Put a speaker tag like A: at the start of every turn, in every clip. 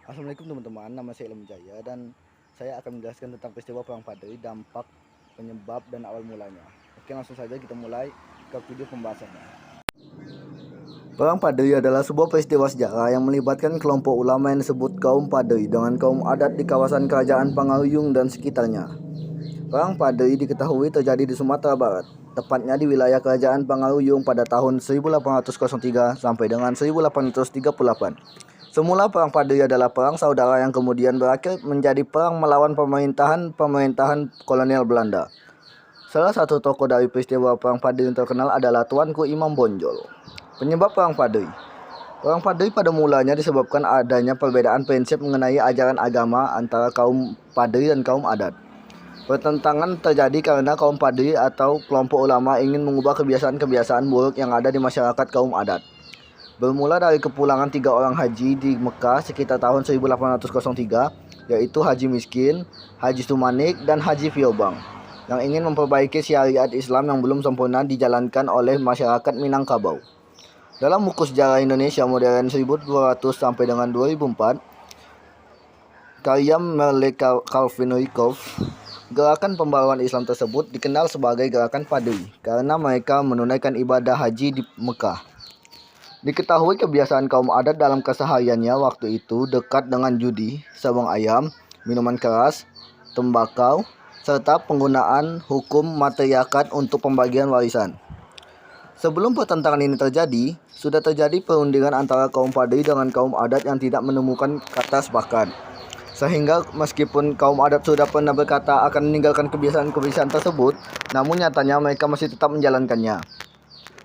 A: Assalamualaikum teman-teman, nama saya Ilham Jaya dan saya akan menjelaskan tentang peristiwa Perang Padri, dampak, penyebab, dan awal mulanya. Oke, langsung saja kita mulai ke video pembahasannya. Perang Padri adalah sebuah peristiwa sejarah yang melibatkan kelompok ulama yang disebut kaum Padri dengan kaum adat di kawasan kerajaan Pangarunyung dan sekitarnya. Perang Padri diketahui terjadi di Sumatera Barat, tepatnya di wilayah kerajaan Pangarunyung pada tahun 1803 sampai dengan 1838. Semula Perang Padri adalah perang saudara yang kemudian berakhir menjadi perang melawan pemerintahan kolonial Belanda. Salah satu tokoh dari peristiwa Perang Padri yang terkenal adalah Tuanku Imam Bonjol. Penyebab Perang Padri. Perang Padri pada mulanya disebabkan adanya perbedaan prinsip mengenai ajaran agama antara kaum Padri dan kaum adat. Pertentangan terjadi karena kaum Padri atau kelompok ulama ingin mengubah kebiasaan-kebiasaan buruk yang ada di masyarakat kaum adat. Bermula dari kepulangan 3 orang haji di Mekah sekitar tahun 1803, yaitu Haji Miskin, Haji Sumanik, dan Haji Fiobang, yang ingin memperbaiki syariat Islam yang belum sempurna dijalankan oleh masyarakat Minangkabau. Dalam buku sejarah Indonesia modern 1200 sampai dengan 2004, karya Merle Calvin Rieckhoff, gerakan pembaruan Islam tersebut dikenal sebagai gerakan Padri karena mereka menunaikan ibadah haji di Mekah. Diketahui kebiasaan kaum adat dalam kesehariannya waktu itu dekat dengan judi, sabung ayam, minuman keras, tembakau, serta penggunaan hukum matriarkat untuk pembagian warisan. Sebelum pertentangan ini terjadi, sudah terjadi perundingan antara kaum Padri dengan kaum adat yang tidak menemukan kata sepakat. Sehingga meskipun kaum adat sudah pernah berkata akan meninggalkan kebiasaan-kebiasaan tersebut, namun nyatanya mereka masih tetap menjalankannya.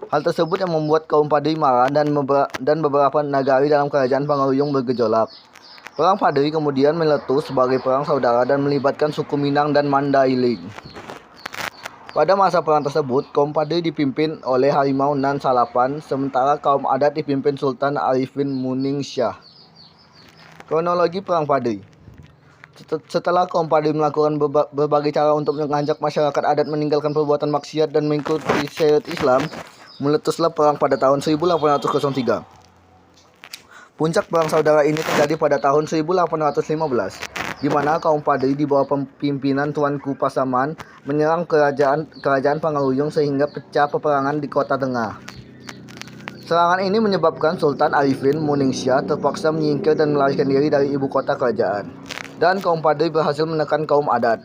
A: Hal tersebut yang membuat kaum Padri marah dan beberapa nagari dalam kerajaan Pangarunyung bergejolak. Perang Padri kemudian meletus sebagai perang saudara dan melibatkan suku Minang dan Mandailing. Pada masa perang tersebut, kaum Padri dipimpin oleh Harimau Nan Salapan, sementara kaum adat dipimpin Sultan Arifin Muningsyah. Kronologi Perang Padri. Setelah kaum Padri melakukan berbagai cara untuk mengajak masyarakat adat meninggalkan perbuatan maksiat dan mengikuti syariat Islam, meletuslah perang pada tahun 1803. Puncak perang saudara ini terjadi pada tahun 1815, di mana kaum Padri di bawah pimpinan Tuanku Pasaman menyerang kerajaan Pangarunyung sehingga pecah peperangan di Kota Tengah. Serangan ini menyebabkan Sultan Arifin Muningsyah terpaksa menyingkir dan melarikan diri dari ibu kota kerajaan, dan kaum Padri berhasil menekan kaum adat.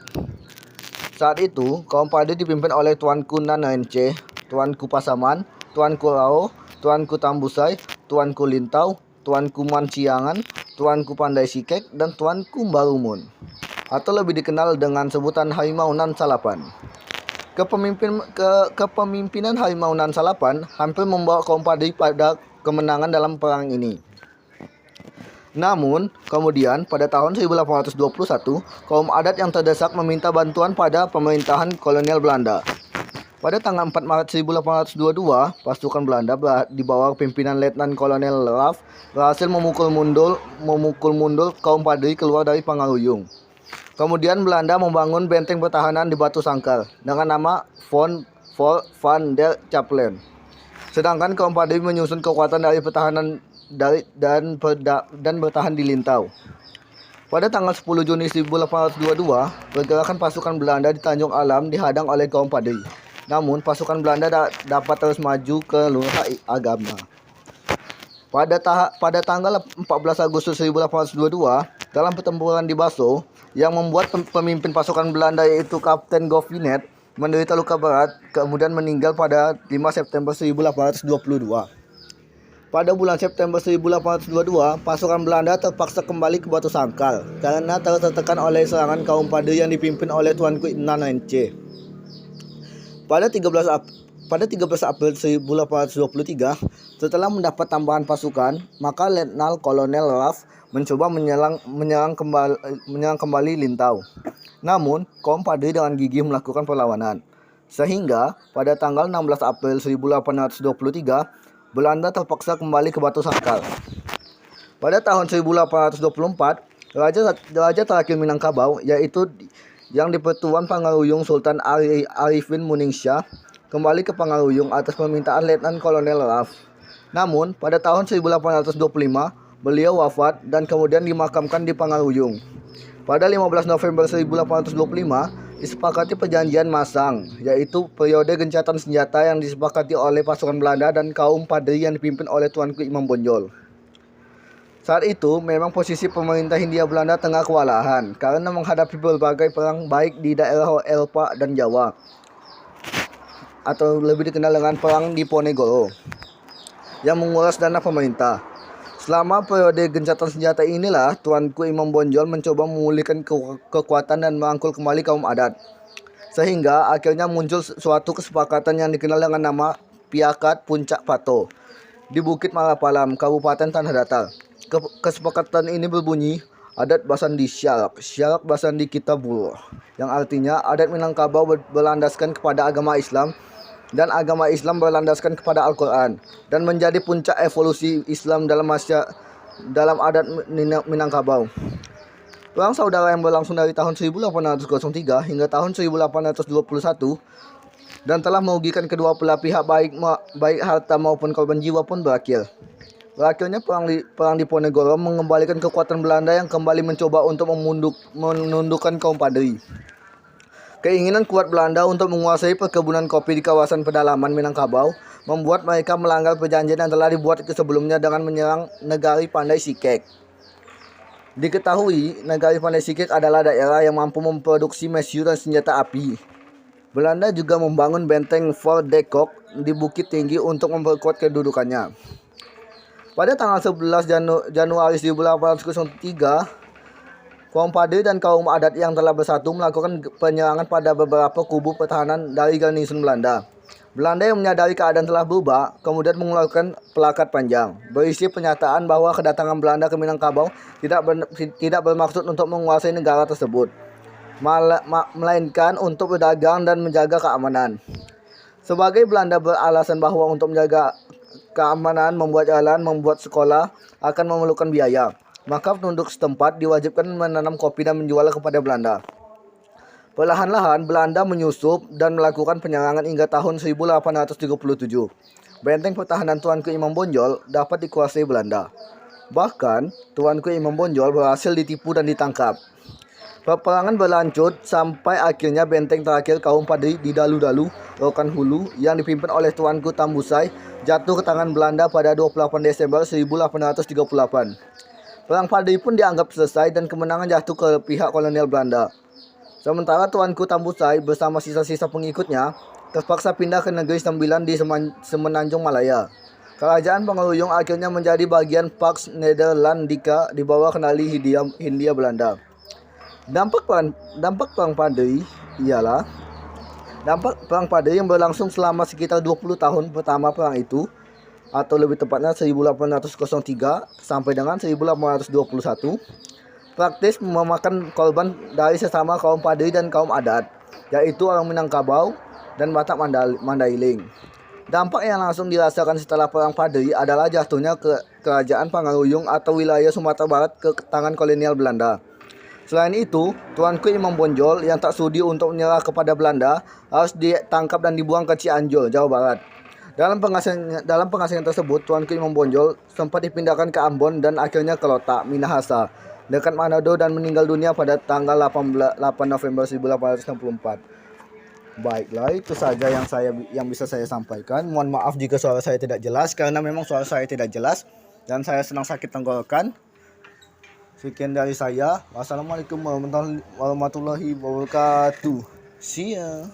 A: Saat itu, kaum Padri dipimpin oleh Tuanku Nanrence, Tuanku Pasaman, Tuanku Rao, Tuanku Tambusai, Tuanku Lintau, Tuanku Manciangan, Tuanku Pandai Sikek, dan Tuanku Barumun, atau lebih dikenal dengan sebutan Harimau Nan Salapan. Kepemimpinan Harimau Nan Salapan hampir membawa kaum Padri pada kemenangan dalam perang ini. Namun, kemudian pada tahun 1821, kaum adat yang terdesak meminta bantuan pada pemerintahan kolonial Belanda. Pada tanggal 4 Maret 1822, pasukan Belanda di bawah pimpinan Letnan Kolonel Raff berhasil memukul mundur kaum Padri keluar dari Pangarunyung. Kemudian Belanda membangun benteng pertahanan di Batu Sangkar dengan nama Fort van der Capellen. Sedangkan kaum Padri menyusun kekuatan dari pertahanan dan bertahan di Lintau. Pada tanggal 10 Juni 1822, pergerakan pasukan Belanda di Tanjung Alam dihadang oleh kaum Padri. Namun, pasukan Belanda dapat terus maju ke luar agama. Pada tanggal 14 Agustus 1822, dalam pertempuran di Baso, yang membuat pemimpin pasukan Belanda yaitu Kapten Govinet menderita luka berat, kemudian meninggal pada 5 September 1822. Pada bulan September 1822, pasukan Belanda terpaksa kembali ke Batu Sangkar karena tertekan oleh serangan kaum Padri yang dipimpin oleh Tuanku Nanrence. Pada 13 April 1823, setelah mendapat tambahan pasukan, maka Letnan Kolonel Raff mencoba menyerang kembali Lintau. Namun, kaum Padri dengan gigih melakukan perlawanan. Sehingga, pada tanggal 16 April 1823, Belanda terpaksa kembali ke Batu Sangkar. Pada tahun 1824, Raja terakhir Minangkabau, yaitu yang di-Pertuan Pangarunyung Sultan Arifin Muningsyah, kembali ke Pangarunyung atas permintaan Letnan Kolonel Raff. Namun, pada tahun 1825, beliau wafat dan kemudian dimakamkan di Pangaruyung. Pada 15 November 1825 disepakati perjanjian Masang, yaitu periode gencatan senjata yang disepakati oleh pasukan Belanda dan kaum Padri yang dipimpin oleh Tuanku Imam Bonjol. Saat itu memang posisi pemerintah Hindia Belanda tengah kewalahan karena menghadapi berbagai perang baik di daerah Eropa dan Jawa, atau lebih dikenal dengan Perang Diponegoro, yang menguras dana pemerintah. Selama periode gencatan senjata inilah Tuanku Imam Bonjol mencoba memulihkan kekuatan dan merangkul kembali kaum adat. Sehingga akhirnya muncul suatu kesepakatan yang dikenal dengan nama Piakat Puncak Pato di Bukit Malapalam, Kabupaten Tanah Datar. Kesepakatan ini berbunyi adat Basandi Syarak, Syarak Basandi Kitabul, yang artinya adat Minangkabau berlandaskan kepada agama Islam dan agama Islam berlandaskan kepada Al-Quran dan menjadi puncak evolusi Islam dalam adat Minangkabau. Perang saudara yang berlangsung dari tahun 1803 hingga tahun 1821 dan telah merugikan kedua belah pihak baik harta maupun korban jiwa pun berakhir. Berakhirnya perang Diponegoro mengembalikan kekuatan Belanda yang kembali mencoba untuk menundukkan kaum Padri. Keinginan kuat Belanda untuk menguasai perkebunan kopi di kawasan pedalaman Minangkabau membuat mereka melanggar perjanjian yang telah dibuat sebelumnya dengan menyerang Negari Pandai Sikek. Diketahui, Negari Pandai Sikek adalah daerah yang mampu memproduksi mesiu dan senjata api. Belanda juga membangun benteng Fort de Kock di Bukit Tinggi untuk memperkuat kedudukannya. Pada tanggal 11 Januari 1803, kaum Padri dan kaum adat yang telah bersatu melakukan penyerangan pada beberapa kubu pertahanan dari garnison Belanda. Belanda yang menyadari keadaan telah berubah, kemudian mengeluarkan plakat panjang berisi pernyataan bahwa kedatangan Belanda ke Minangkabau tidak bermaksud untuk menguasai negara tersebut, melainkan untuk berdagang dan menjaga keamanan. Sebagai Belanda beralasan bahwa untuk menjaga keamanan, membuat jalan, membuat sekolah akan memerlukan biaya, maka penduduk setempat diwajibkan menanam kopi dan menjualnya kepada Belanda. Perlahan-lahan Belanda menyusup dan melakukan penyerangan hingga tahun 1837. Benteng pertahanan Tuanku Imam Bonjol dapat dikuasai Belanda. Bahkan Tuanku Imam Bonjol berhasil ditipu dan ditangkap. Peperangan berlanjut sampai akhirnya benteng terakhir kaum Padri di Dalu-Dalu, Rokan Hulu, yang dipimpin oleh Tuanku Tambusai jatuh ke tangan Belanda pada 28 Desember 1838. Perang Padri pun dianggap selesai dan kemenangan jatuh ke pihak kolonial Belanda. Sementara Tuanku Tambusai bersama sisa-sisa pengikutnya terpaksa pindah ke Negeri Sembilan di Semenanjung Malaya. Kerajaan Pangaruyung akhirnya menjadi bagian Pax Nederlandica di bawah kendali Hindia Belanda. Dampak Perang Padri ialah Perang Padri yang berlangsung selama sekitar 20 tahun pertama perang itu, atau lebih tepatnya 1803 sampai dengan 1821, praktis memakan korban dari sesama kaum Padri dan kaum adat, yaitu orang Minangkabau dan Batak Mandailing. Dampak yang langsung dirasakan setelah Perang Padri adalah jatuhnya kerajaan Pangaruyung atau wilayah Sumatera Barat ke tangan kolonial Belanda. Selain itu, Tuanku Imam Bonjol yang tak sudi untuk menyerah kepada Belanda harus ditangkap dan dibuang ke Cianjur, Jawa Barat. Dalam pengasingan tersebut, Tuanku Imam Bonjol sempat dipindahkan ke Ambon dan akhirnya ke Lotak, Minahasa, dekat Manado, dan meninggal dunia pada tanggal 8 November 1864. Baiklah, itu saja yang bisa saya sampaikan. Mohon maaf jika suara saya tidak jelas, karena memang suara saya tidak jelas dan saya sedang sakit tenggorokan. Sekian dari saya. Wassalamualaikum warahmatullahi wabarakatuh. See ya.